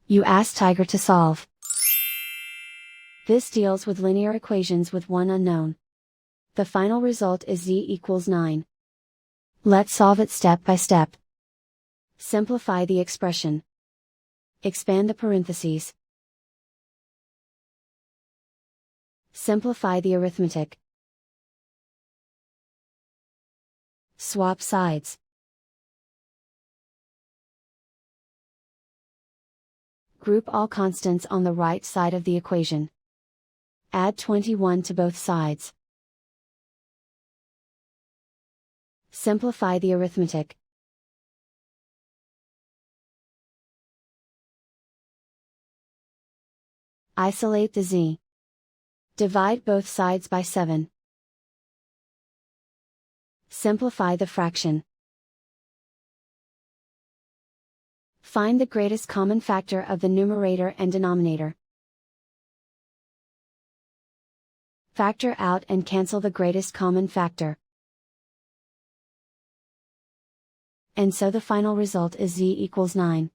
You ask Tiger to solve. This deals with linear equations with one unknown. The final result is z equals 9. Let's solve it step by step. Simplify the expression. Expand the parentheses. Simplify the arithmetic. Swap sides. Group all constants on the right side of the equation. Add 21 to both sides. Simplify the arithmetic. Isolate the z. Divide both sides by 7. Simplify the fraction. Find the greatest common factor of the numerator and denominator. Factor out and cancel the greatest common factor. And so the final result is z equals 9.